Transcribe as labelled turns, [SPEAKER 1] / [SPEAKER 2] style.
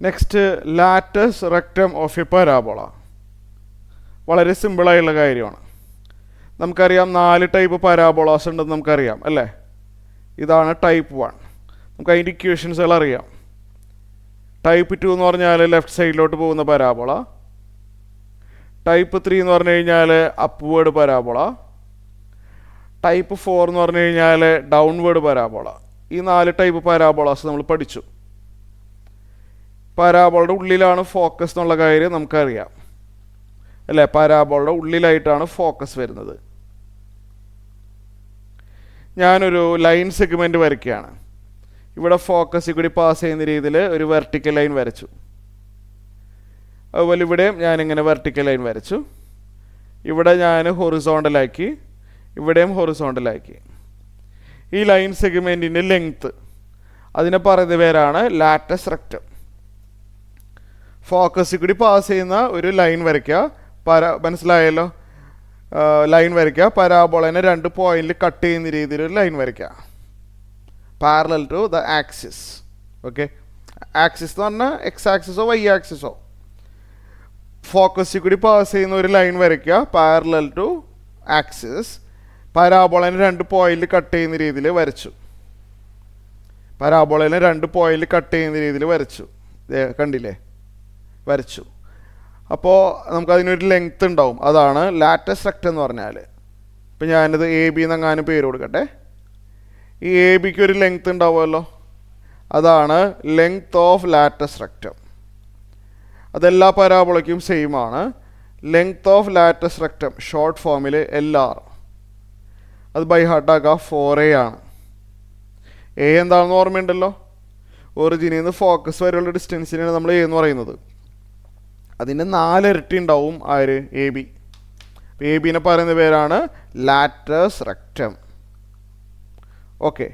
[SPEAKER 1] Next latus rectum of A parabola. വളരെ സിമ്പിളായുള്ള കാര്യമാണ്. നമുക്കറിയാം 4 ടൈപ്പ് പരാബോളാസ് ഉണ്ടെന്ന് നമുക്കറിയാം അല്ലേ. ഇതാണ് ടൈപ്പ് 1. നമുക്ക് അതിൻ്റെ ഇക്വേഷൻസുകൾ അറിയാം. ടൈപ്പ് 2 എന്ന് പറഞ്ഞാൽ ലെഫ്റ്റ് സൈഡിലോട്ട് പോകുന്ന പരാബോള. ടൈപ്പ് 3 എന്ന് പറഞ്ഞു കഴിഞ്ഞാൽ അപ്വേർഡ് പരാബോള. ടൈപ്പ് 4 എന്ന് പറഞ്ഞു കഴിഞ്ഞാൽ ഡൗൺവേർഡ് പരാബോള. ഈ 4 ടൈപ്പ് പരാബോളാസ് നമ്മൾ പഠിച്ചു. പരാബോളയുടെ ഉള്ളിലാണ് ഫോക്കസ് എന്നുള്ള കാര്യം നമുക്കറിയാം അല്ലേ. പരാബോളയുടെ ഉള്ളിലായിട്ടാണ് ഫോക്കസ് വരുന്നത്. ഞാനൊരു ലൈൻ സെഗ്മെൻറ്റ് വരയ്ക്കുകയാണ്. ഇവിടെ ഫോക്കസിൽ കൂടി പാസ് ചെയ്യുന്ന രീതിയിൽ ഒരു വെർട്ടിക്കൽ ലൈൻ വരച്ചു. അതുപോലെ ഇവിടെയും ഞാനിങ്ങനെ വെർട്ടിക്കൽ ലൈൻ വരച്ചു. ഇവിടെ ഞാൻ ഹൊറിസോണ്ടലാക്കി, ഇവിടെയും ഹൊറിസോണ്ടലാക്കി. ഈ ലൈൻ സെഗ്മെൻറ്റിൻ്റെ ലെങ്ത്ത് അതിനെ പറയുന്ന പേരാണ് ലാറ്റസ് റെക്റ്റം. ഫോക്കസിൽ കൂടി പാസ് ചെയ്യുന്ന ഒരു ലൈൻ വരയ്ക്കുക. മനസ്സിലായല്ലോ. ലൈൻ വരയ്ക്കുക. പരാബോളനെ 2 പോയിന്റിൽ കട്ട് ചെയ്യുന്ന രീതിയിൽ ഒരു ലൈൻ വരയ്ക്കുക, parallel to the axis. Okay, axis എന്ന് പറഞ്ഞാൽ എക്സ് ആക്സിസോ വൈ ആക്സിസോ. ഫോക്കസിൽ കൂടി പാസ് ചെയ്യുന്ന ഒരു ലൈൻ വരയ്ക്കുക, പാരലൽ ടു ആക്സിസ്. പരാബോളനെ 2 പോയിന്റിൽ കട്ട് ചെയ്യുന്ന രീതിയിൽ വരച്ചു. പരാബോളനെ 2 പോയിന്റിൽ കട്ട് ചെയ്യുന്ന രീതിയിൽ വരച്ചു. കണ്ടില്ലേ, വരച്ചു. അപ്പോൾ നമുക്കതിനൊരു ലെങ്ത്ത് ഉണ്ടാവും. അതാണ് ലാറ്റസ് റെക്റ്റം എന്ന് പറഞ്ഞാൽ. ഇപ്പം ഞാനിത് എ ബി എന്നെങ്ങാനും പേര് കൊടുക്കട്ടെ. ഈ എ ബിക്ക് ഒരു ലെങ്ത്ത് ഉണ്ടാവുമല്ലോ, അതാണ് ലെങ്ത് ഓഫ് ലാറ്റസ് റെക്റ്റം. അതെല്ലാ പരാബോളയ്ക്കും സെയിം ആണ്. Length of latus rectum short ഫോമിൽ LR. അത് ബൈ ഹാർട്ടാക്കുക, 4A ആണ്. എ എന്താണെന്ന് ഓർമ്മയുണ്ടല്ലോ. ഒറിജിനിൽ നിന്ന് ഫോക്കസ് വരെയുള്ള ഡിസ്റ്റൻസിനാണ് നമ്മൾ എ എന്ന് പറയുന്നത്. അതിൻ്റെ 4 ഇരട്ടി ഉണ്ടാവും ആര്, എ ബി. എ ബിനെ പറയുന്ന പേരാണ് ലാറ്റസ് റെക്റ്റം. ഓക്കെ.